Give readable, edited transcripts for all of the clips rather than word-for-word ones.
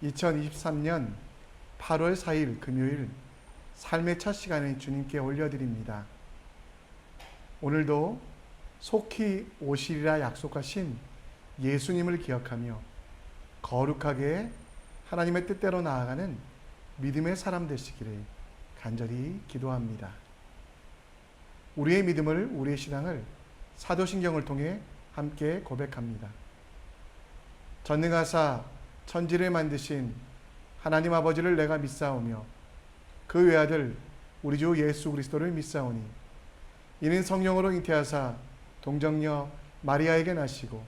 2023년 8월 4일 금요일 삶의 첫 시간에 주님께 올려드립니다. 오늘도 속히 오시리라 약속하신 예수님을 기억하며 거룩하게 하나님의 뜻대로 나아가는 믿음의 사람 되시기를 간절히 기도합니다. 우리의 믿음을, 우리의 신앙을 사도신경을 통해 함께 고백합니다. 전능하사 천지를 만드신 하나님 아버지를 내가 믿사오며 그 외아들 우리 주 예수 그리스도를 믿사오니 이는 성령으로 잉태하사 동정녀 마리아에게 나시고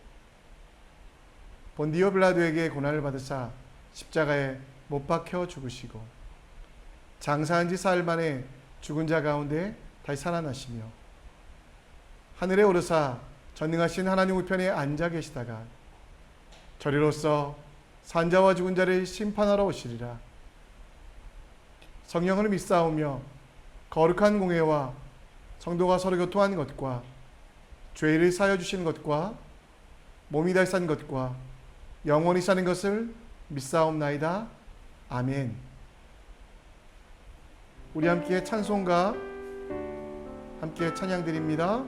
본디오 빌라도에게 고난을 받으사 십자가에 못 박혀 죽으시고 장사한 지 사흘 만에 죽은 자 가운데 다시 살아나시며 하늘에 오르사 전능하신 하나님 우편에 앉아 계시다가 저리로서 산자와 죽은 자를 심판하러 오시리라. 성령을 믿사오며 거룩한 공회와 성도가 서로 교통하는 것과 죄를 사여 주시는 것과 몸이 다시 산 것과 영원히 사는 것을 믿사옵나이다. 아멘. 우리 함께 찬송가 함께 찬양드립니다.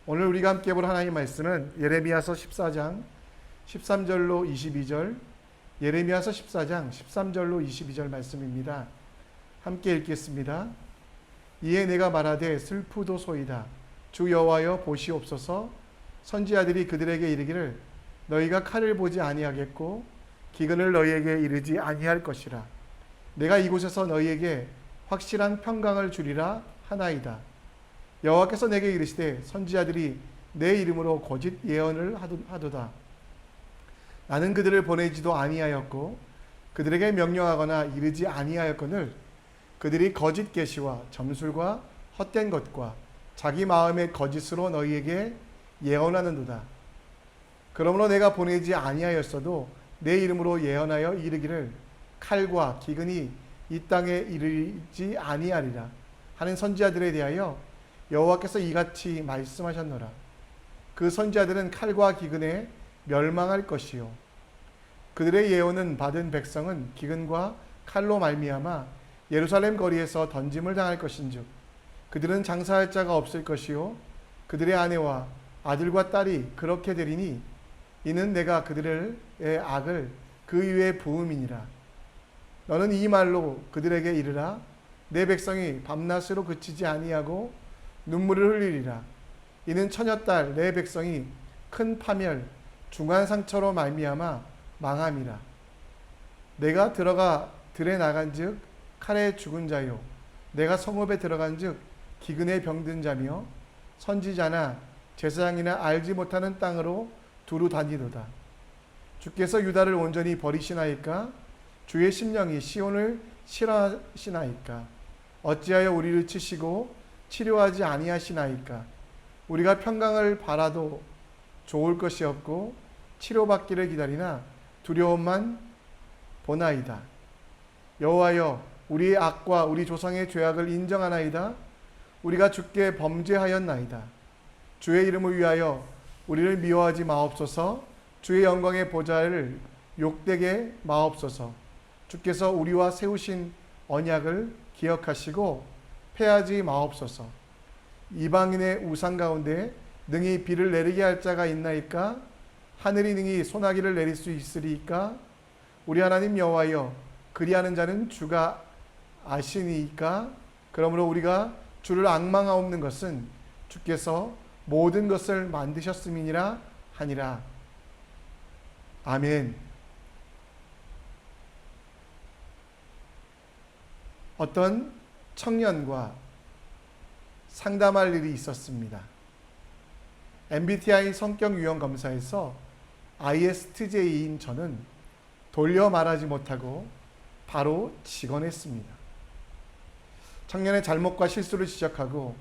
오늘 우리가 함께 볼 하나님의 말씀은 예레미야서 14장 13절로 22절, 예레미야서 14장 13절로 22절 말씀입니다. 함께 읽겠습니다. 이에 내가 말하되 슬프도소이다. 주 여호와여 보시옵소서. 선지자들이 그들에게 이르기를 너희가 칼을 보지 아니하겠고 기근을 너희에게 이르지 아니할 것이라. 내가 이곳에서 너희에게 확실한 평강을 주리라 하나이다. 여호와께서 내게 이르시되 선지자들이 내 이름으로 거짓 예언을 하도다. 나는 그들을 보내지도 아니하였고 그들에게 명령하거나 이르지 아니하였거늘 그들이 거짓 계시와 점술과 헛된 것과 자기 마음의 거짓으로 너희에게 예언하는도다. 그러므로 내가 보내지 아니하였어도 내 이름으로 예언하여 이르기를 칼과 기근이 이 땅에 이르지 아니하리라 하는 선지자들에 대하여 여호와께서 이같이 말씀하셨노라. 그 선지자들은 칼과 기근에 멸망할 것이요 그들의 예언은 받은 백성은 기근과 칼로 말미암아 예루살렘 거리에서 던짐을 당할 것인즉 그들은 장사할 자가 없을 것이요 그들의 아내와 아들과 딸이 그렇게 되리니 이는 내가 그들의 악을 그 위에 부음이니라. 너는 이 말로 그들에게 이르라. 내 백성이 밤낮으로 그치지 아니하고 눈물을 흘리리라. 이는 처녀딸 내 백성이 큰 파멸 중한 상처로 말미암아 망함이라. 내가 들어가 들에 나간즉 칼에 죽은 자요 내가 성읍에 들어간즉 기근에 병든 자며 선지자나 제사장이나 알지 못하는 땅으로 두루 다니도다. 주께서 유다를 온전히 버리시나이까? 주의 심령이 시온을 싫어하시나이까? 어찌하여 우리를 치시고 치료하지 아니하시나이까? 우리가 평강을 바라도 좋을 것이 없고 치료받기를 기다리나 두려움만 보나이다. 여호와여 우리의 악과 우리 조상의 죄악을 인정하나이다. 우리가 주께 범죄하였나이다. 주의 이름을 위하여 우리를 미워하지 마옵소서. 주의 영광의 보좌를 욕되게 마옵소서. 주께서 우리와 세우신 언약을 기억하시고 패하지 마옵소서. 이방인의 우상 가운데 능히 비를 내리게 할 자가 있나이까? 하늘이 능히 소나기를 내릴 수 있으리이까? 우리 하나님 여호와여 그리하는 자는 주가 아시니이까? 그러므로 우리가 주를 앙망하옵는 것은 주께서 모든 것을 만드셨음이니라 하니라. 아멘. 어떤 청년과 상담할 일이 있었습니다. MBTI 성격 유형 검사에서 ISTJ인 저는 돌려 말하지 못하고 바로 직언했습니다. 청년의 잘못과 실수를 지적하고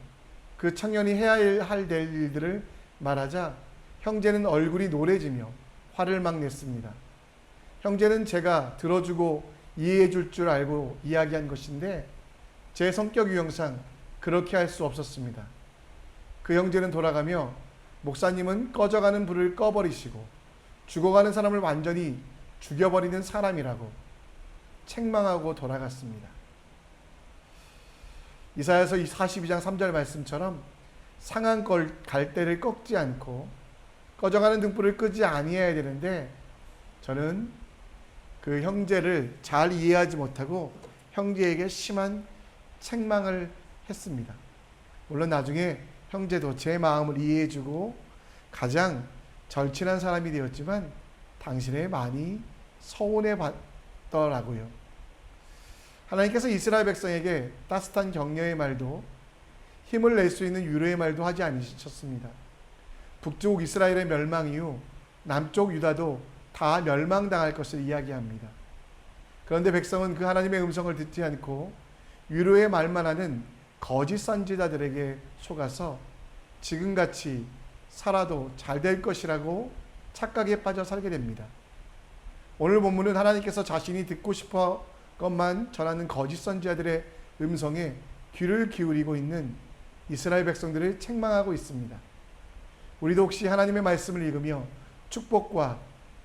그 청년이 해야 할 일들을 말하자 형제는 얼굴이 노래지며 화를 막 냈습니다. 형제는 제가 들어주고 이해해 줄 줄 알고 이야기한 것인데 제 성격 유형상 그렇게 할 수 없었습니다. 그 형제는 돌아가며 목사님은 꺼져가는 불을 꺼버리시고 죽어가는 사람을 완전히 죽여버리는 사람이라고 책망하고 돌아갔습니다. 이사야서 42장 3절 말씀처럼 상한 갈대를 꺾지 않고 꺼져가는 등불을 끄지 아니해야 되는데 저는 그 형제를 잘 이해하지 못하고 형제에게 심한 책망을 했습니다. 물론 나중에 형제도 제 마음을 이해해주고 가장 절친한 사람이 되었지만 당신에 많이 서운해 봤더라고요. 하나님께서 이스라엘 백성에게 따뜻한 격려의 말도 힘을 낼 수 있는 위로의 말도 하지 않으셨습니다. 북쪽 이스라엘의 멸망 이후 남쪽 유다도 다 멸망당할 것을 이야기합니다. 그런데 백성은 그 하나님의 음성을 듣지 않고 위로의 말만 하는 거짓 선지자들에게 속아서 지금같이 살아도 잘 될 것이라고 착각에 빠져 살게 됩니다. 오늘 본문은 하나님께서 자신이 듣고 싶어 것만 전하는 거짓 선지자들의 음성에 귀를 기울이고 있는 이스라엘 백성들을 책망하고 있습니다. 우리도 혹시 하나님의 말씀을 읽으며 축복과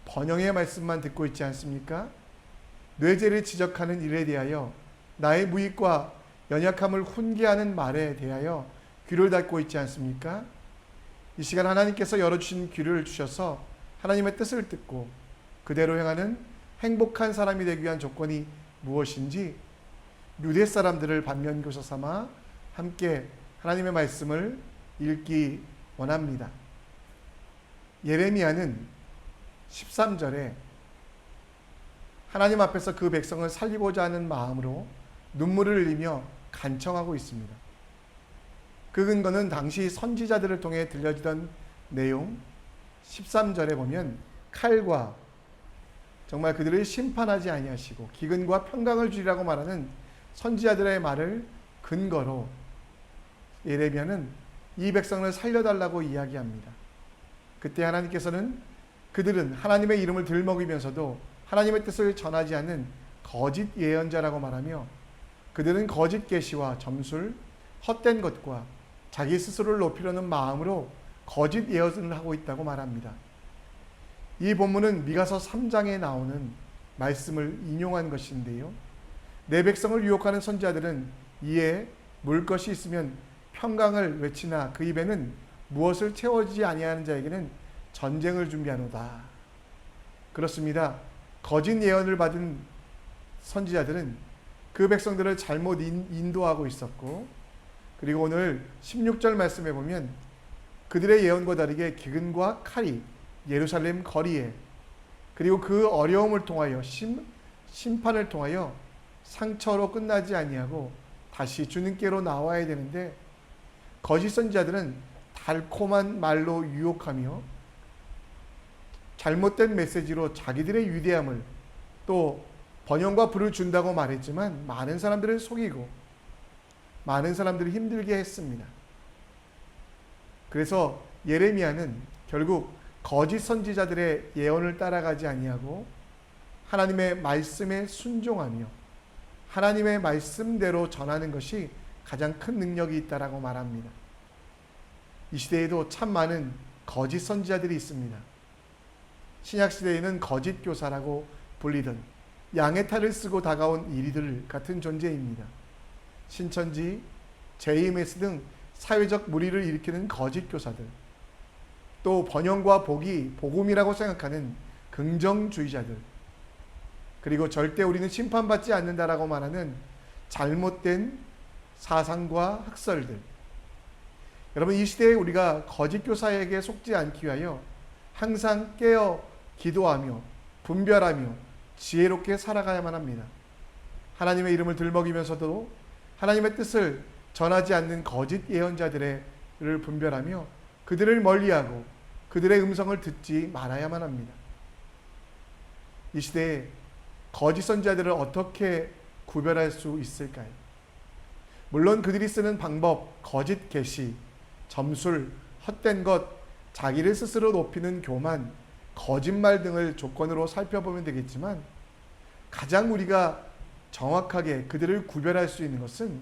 번영의 말씀만 듣고 있지 않습니까? 뇌죄를 지적하는 일에 대하여 나의 무익과 연약함을 훈계하는 말에 대하여 귀를 닫고 있지 않습니까? 이 시간 하나님께서 열어주신 귀를 주셔서 하나님의 뜻을 듣고 그대로 행하는 행복한 사람이 되기 위한 조건이 무엇인지 유대 사람들을 반면교사 삼아 함께 하나님의 말씀을 읽기 원합니다. 예레미야는 13절에 하나님 앞에서 그 백성을 살리고자 하는 마음으로 눈물을 흘리며 간청하고 있습니다. 그 근거는 당시 선지자들을 통해 들려지던 내용 13절에 보면 칼과 정말 그들을 심판하지 아니하시고 기근과 평강을 주리라고 말하는 선지자들의 말을 근거로 예레미야는 이 백성을 살려달라고 이야기합니다. 그때 하나님께서는 그들은 하나님의 이름을 들먹이면서도 하나님의 뜻을 전하지 않는 거짓 예언자라고 말하며 그들은 거짓 계시와 점술, 헛된 것과 자기 스스로를 높이려는 마음으로 거짓 예언을 하고 있다고 말합니다. 이 본문은 미가서 3장에 나오는 말씀을 인용한 것인데요. 내 백성을 유혹하는 선지자들은 이에 물 것이 있으면 평강을 외치나 그 입에는 무엇을 채워지지 아니하는 자에게는 전쟁을 준비하노다. 그렇습니다. 거짓 예언을 받은 선지자들은 그 백성들을 잘못 인도하고 있었고, 그리고 오늘 16절 말씀에 보면 그들의 예언과 다르게 기근과 칼이 예루살렘 거리에, 그리고 그 어려움을 통하여 심판을 통하여 상처로 끝나지 아니하고 다시 주님께로 나와야 되는데, 거짓 선지자들은 달콤한 말로 유혹하며 잘못된 메시지로 자기들의 위대함을 또 번영과 부를 준다고 말했지만 많은 사람들을 속이고 많은 사람들을 힘들게 했습니다. 그래서 예레미야는 결국 거짓 선지자들의 예언을 따라가지 아니하고 하나님의 말씀에 순종하며 하나님의 말씀대로 전하는 것이 가장 큰 능력이 있다라고 말합니다. 이 시대에도 참 많은 거짓 선지자들이 있습니다. 신약 시대에는 거짓 교사라고 불리던 양의 탈을 쓰고 다가온 이리들 같은 존재입니다. 신천지, JMS 등 사회적 무리를 일으키는 거짓 교사들, 또 번영과 복이 복음이라고 생각하는 긍정주의자들, 그리고 절대 우리는 심판받지 않는다라고 말하는 잘못된 사상과 학설들. 여러분, 이 시대에 우리가 거짓 교사에게 속지 않기 위하여 항상 깨어 기도하며 분별하며 지혜롭게 살아가야만 합니다. 하나님의 이름을 들먹이면서도 하나님의 뜻을 전하지 않는 거짓 예언자들을 분별하며 그들을 멀리하고 그들의 음성을 듣지 말아야만 합니다. 이 시대에 거짓 선지자들을 어떻게 구별할 수 있을까요? 물론 그들이 쓰는 방법, 거짓 계시, 점술, 헛된 것, 자기를 스스로 높이는 교만, 거짓말 등을 조건으로 살펴보면 되겠지만 가장 우리가 정확하게 그들을 구별할 수 있는 것은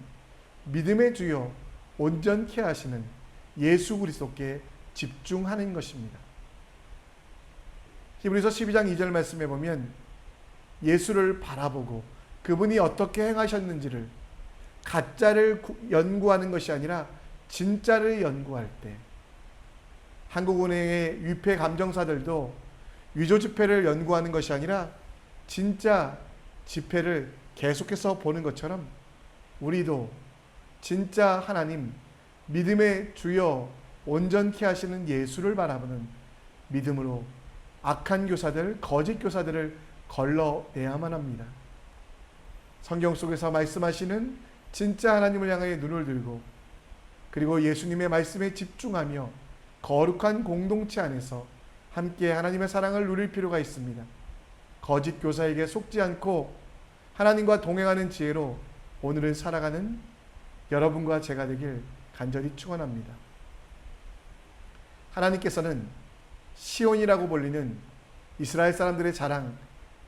믿음의 주요 온전케 하시는 예수 그리스도께 집중하는 것입니다. 히브리서 12장 2절 말씀에 보면 예수를 바라보고 그분이 어떻게 행하셨는지를 가짜를 연구하는 것이 아니라 진짜를 연구할 때, 한국은행의 위패 감정사들도 위조 지폐를 연구하는 것이 아니라 진짜 지폐를 계속해서 보는 것처럼 우리도 진짜 하나님, 믿음의 주여 온전케 하시는 예수를 바라보는 믿음으로 악한 교사들, 거짓 교사들을 걸러내야만 합니다. 성경 속에서 말씀하시는 진짜 하나님을 향해 눈을 들고 그리고 예수님의 말씀에 집중하며 거룩한 공동체 안에서 함께 하나님의 사랑을 누릴 필요가 있습니다. 거짓 교사에게 속지 않고 하나님과 동행하는 지혜로 오늘을 살아가는 여러분과 제가 되길 간절히 축원합니다. 하나님께서는 시온이라고 불리는 이스라엘 사람들의 자랑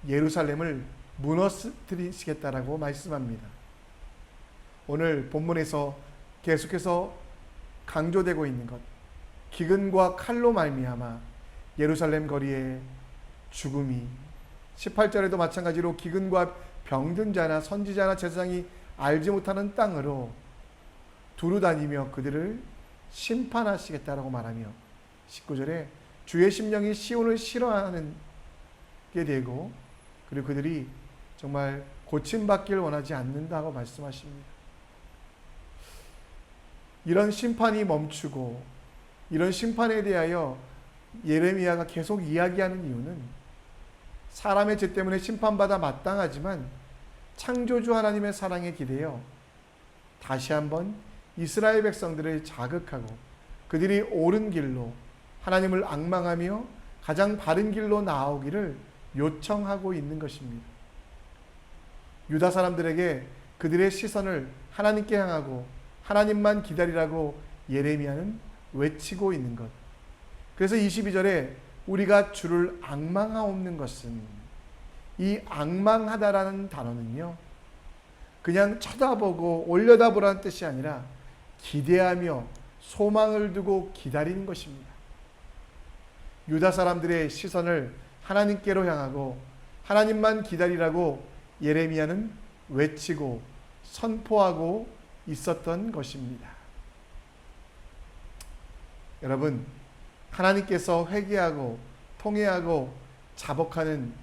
예루살렘을 무너뜨리시겠다라고 말씀합니다. 오늘 본문에서 계속해서 강조되고 있는 것, 기근과 칼로 말미암아 예루살렘 거리에 죽음이, 18절에도 마찬가지로 기근과 병든 자나 선지자나 제사장이 알지 못하는 땅으로 두루 다니며 그들을 심판하시겠다라고 말하며 19절에 주의 심령이 시온을 싫어하는 게 되고, 그리고 그들이 정말 고침받기를 원하지 않는다고 말씀하십니다. 이런 심판이 멈추고 이런 심판에 대하여 예레미야가 계속 이야기하는 이유는 사람의 죄 때문에 심판받아 마땅하지만 창조주 하나님의 사랑에 기대어 다시 한번 이스라엘 백성들을 자극하고 그들이 옳은 길로 하나님을 앙망하며 가장 바른 길로 나아오기를 요청하고 있는 것입니다. 유다 사람들에게 그들의 시선을 하나님께 향하고 하나님만 기다리라고 예레미야는 외치고 있는 것. 그래서 22절에 우리가 주를 앙망하옵는 것은, 이 앙망하다라는 단어는요, 그냥 쳐다보고 올려다보라는 뜻이 아니라 기대하며 소망을 두고 기다리는 것입니다. 유다 사람들의 시선을 하나님께로 향하고 하나님만 기다리라고 예레미야는 외치고 선포하고 있었던 것입니다. 여러분, 하나님께서 회개하고 통회하고 자복하는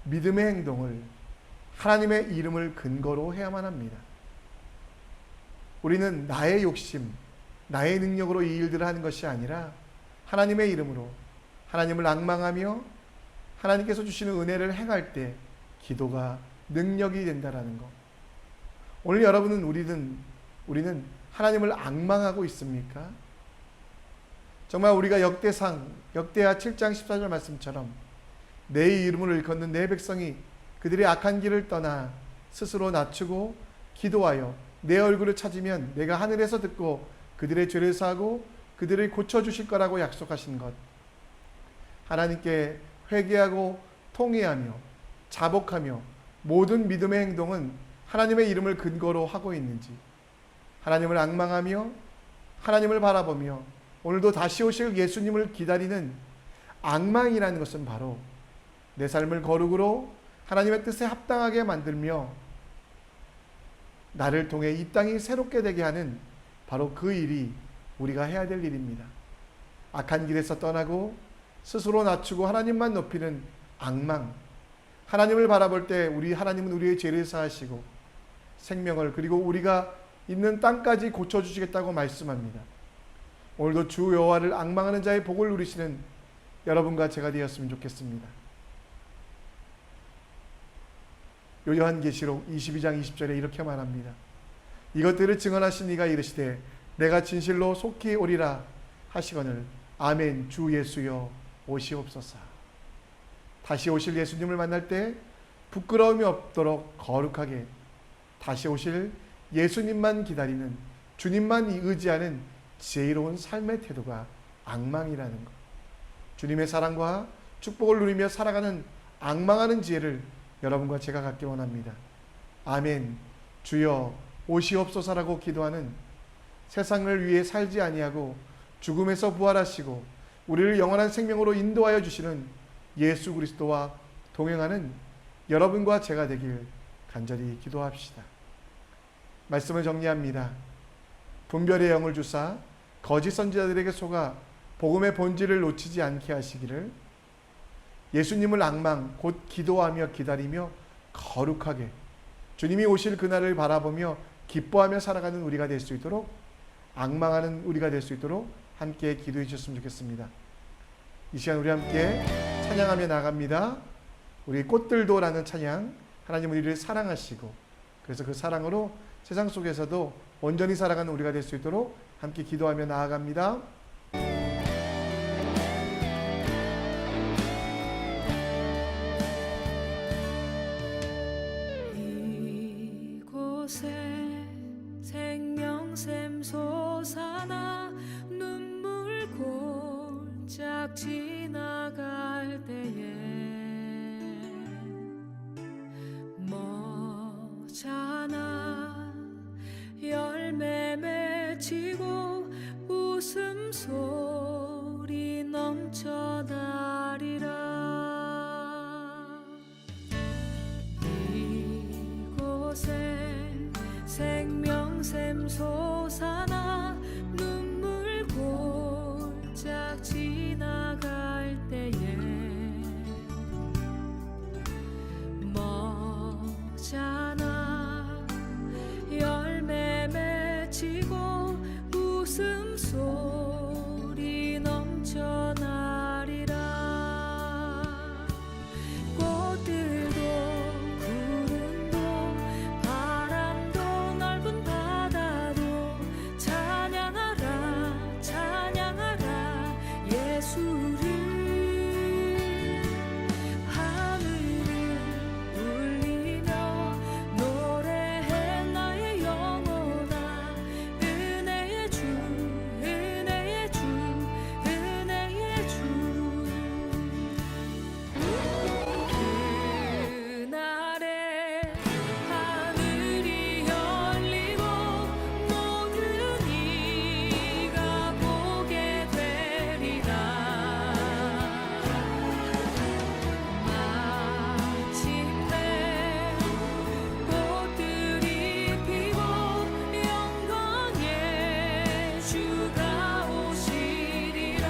믿음의 행동을 하나님의 이름을 근거로 해야만 합니다. 우리는 나의 욕심, 나의 능력으로 이 일들을 하는 것이 아니라 하나님의 이름으로 하나님을 앙망하며 하나님께서 주시는 은혜를 행할 때 기도가 능력이 된다라는 것. 오늘 여러분은 우리는 하나님을 앙망하고 있습니까? 정말 우리가 역대하 7장 14절 말씀처럼 내 이름을 일컫는 내 백성이 그들의 악한 길을 떠나 스스로 낮추고 기도하여 내 얼굴을 찾으면 내가 하늘에서 듣고 그들의 죄를 사하고 그들을 고쳐주실 거라고 약속하신 것. 하나님께 회개하고 통회하며 자복하며 모든 믿음의 행동은 하나님의 이름을 근거로 하고 있는지, 하나님을 앙망하며 하나님을 바라보며 오늘도 다시 오실 예수님을 기다리는 앙망이라는 것은 바로 내 삶을 거룩으로 하나님의 뜻에 합당하게 만들며 나를 통해 이 땅이 새롭게 되게 하는 바로 그 일이 우리가 해야 될 일입니다. 악한 길에서 떠나고 스스로 낮추고 하나님만 높이는 앙망. 하나님을 바라볼 때 우리 하나님은 우리의 죄를 사하시고 생명을, 그리고 우리가 있는 땅까지 고쳐주시겠다고 말씀합니다. 오늘도 주 여호와를 앙망하는 자의 복을 누리시는 여러분과 제가 되었으면 좋겠습니다. 요한계시록 22장 20절에 이렇게 말합니다. 이것들을 증언하신 이가 이르시되 내가 진실로 속히 오리라 하시거늘 아멘. 주 예수여 오시옵소서. 다시 오실 예수님을 만날 때 부끄러움이 없도록 거룩하게 다시 오실 예수님만 기다리는, 주님만 의지하는 지혜로운 삶의 태도가 앙망이라는 것. 주님의 사랑과 축복을 누리며 살아가는 앙망하는 지혜를 여러분과 제가 갖기 원합니다. 아멘. 주여 오시옵소서라고 기도하는, 세상을 위해 살지 아니하고 죽음에서 부활하시고 우리를 영원한 생명으로 인도하여 주시는 예수 그리스도와 동행하는 여러분과 제가 되길 간절히 기도합시다. 말씀을 정리합니다. 분별의 영을 주사 거짓 선지자들에게 속아 복음의 본질을 놓치지 않게 하시기를, 예수님을 앙망 곧 기도하며 기다리며 거룩하게 주님이 오실 그날을 바라보며 기뻐하며 살아가는 우리가 될 수 있도록, 앙망하는 우리가 될 수 있도록 함께 기도해 주셨으면 좋겠습니다. 이 시간 우리 함께 찬양하며 나갑니다. 우리 꽃들도라는 찬양, 하나님 우리를 사랑하시고 그래서 그 사랑으로 세상 속에서도 온전히 살아가는 우리가 될 수 있도록 함께 기도하며 나아갑니다. 이곳에 생명샘 솟아나 눈물 골짝 지나갈 때에 머잖아 열매 맺히고 웃음소리 넘쳐나리라. 이곳에 생명샘 솟아나 눈물 골짝 지나갈 맺히고 웃음소리 넘쳐나리라. 꽃들도 구름도 바람도 넓은 바다도 찬양하라 찬양하라 예수를. 하늘을 울리며 노래해 나의 영혼아. 은혜의 주 은혜의 주 은혜의 주. 그날에 하늘이 열리고 모든 이가 보게 되리라. 마침내 꽃들이 피고 영광의 주가 오시리라.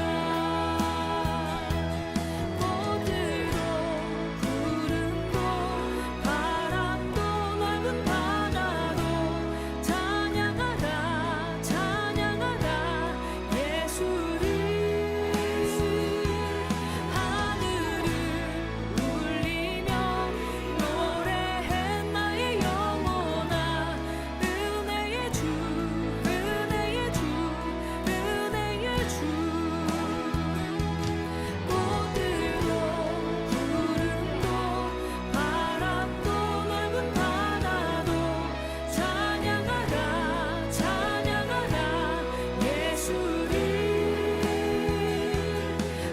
꽃들도 구름도 바람도 넓은 바다도 찬양하라 찬양하라 예수를. 하늘을 울리며 노래해 나의 영혼아. 은혜의 주 은혜의 주 은혜의 주. 꽃들도 구름도 바람도 넓은 바다도 찬양하라 찬양하라 예수를.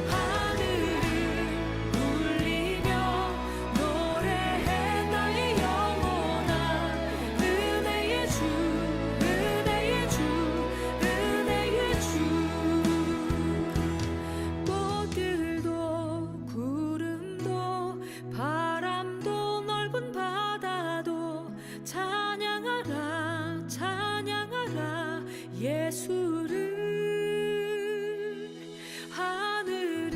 하늘을 울리며 노래해 나의 영혼아. 은혜의 주 은혜의 주 은혜의 주. 꽃들도 구름도 바람도 넓은 바다도 찬양하라 찬양하라 예수를. 하늘을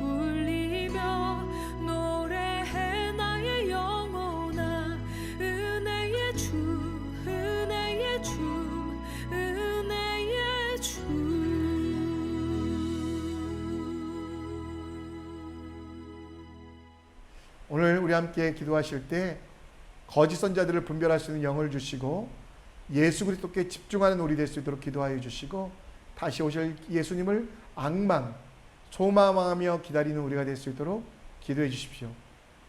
울리며 노래해 나의 영혼아. 은혜의 주 은혜의 주 은혜의 주. 오늘 우리 함께 기도하실 때 거짓 선자들을 분별할 수 있는 영을 주시고 예수 그리스도께 집중하는 우리 될 수 있도록 기도하여 주시고 다시 오실 예수님을 앙망 소망하며 기다리는 우리가 될 수 있도록 기도해 주십시오.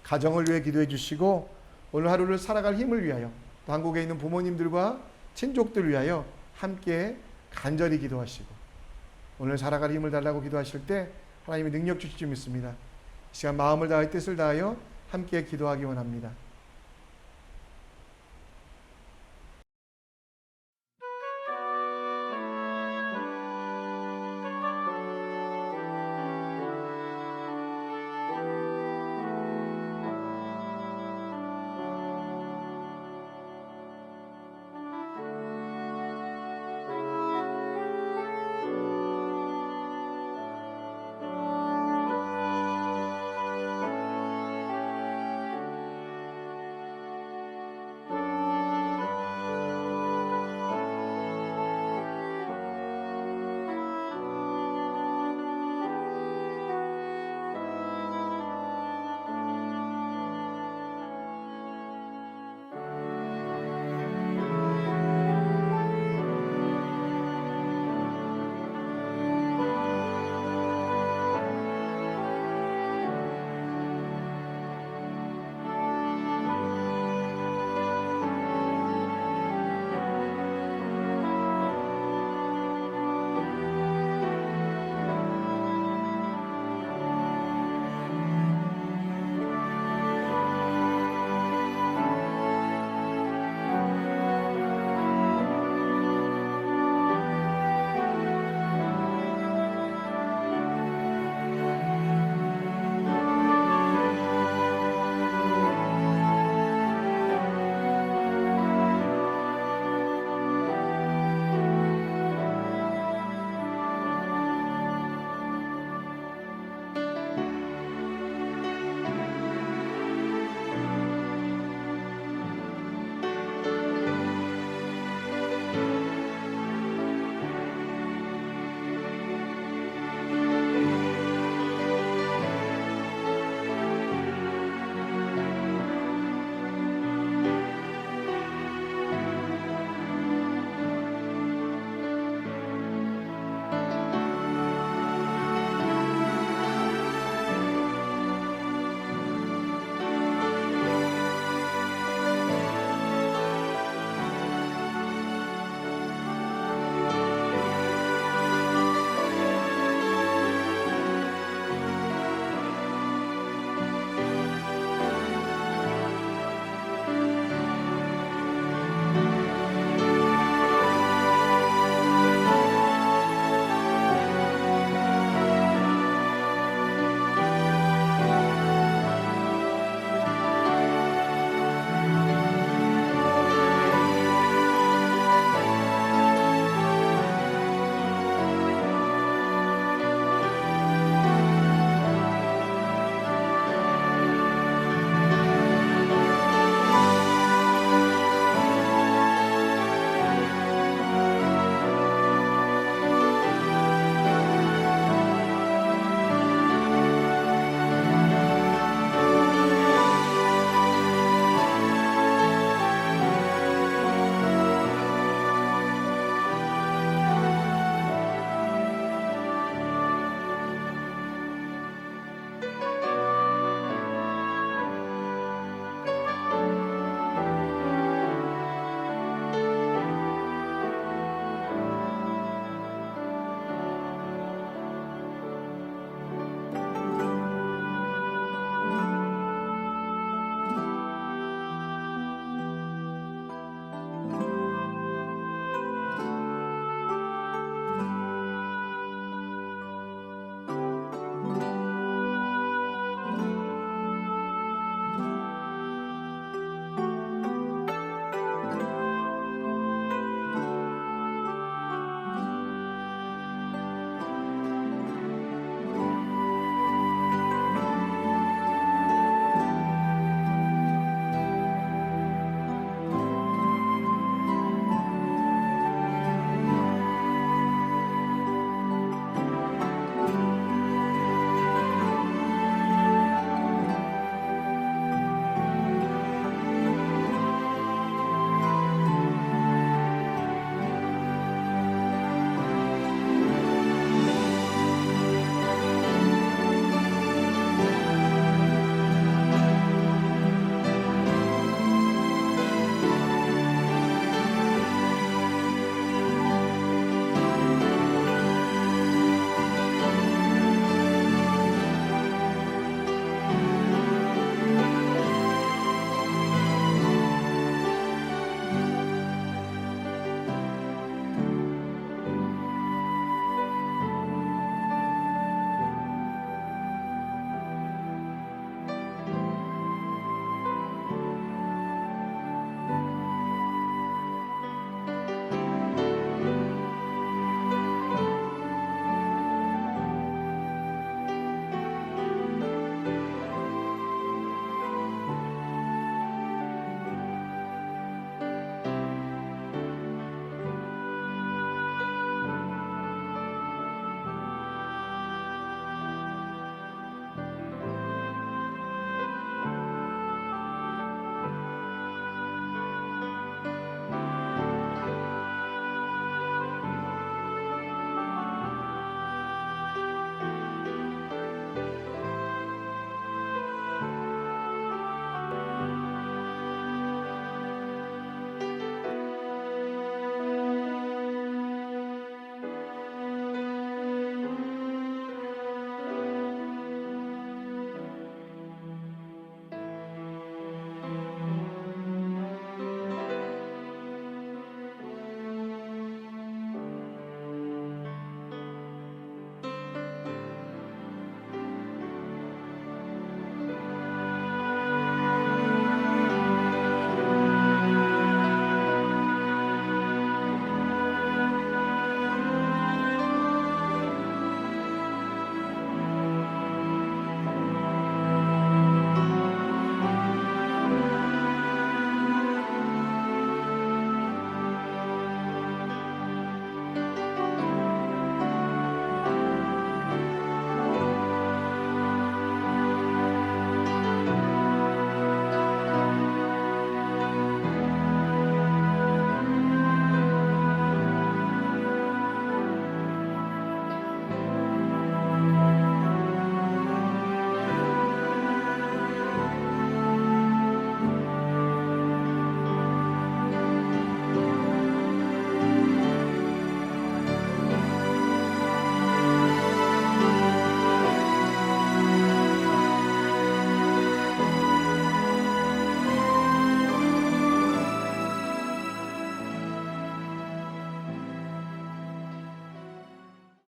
가정을 위해 기도해 주시고 오늘 하루를 살아갈 힘을 위하여 또 한국에 있는 부모님들과 친족들 위하여 함께 간절히 기도하시고 오늘 살아갈 힘을 달라고 기도하실 때 하나님이 능력 주실 줄 믿습니다. 이 시간 마음을 다하여 뜻을 다하여 함께 기도하기 원합니다.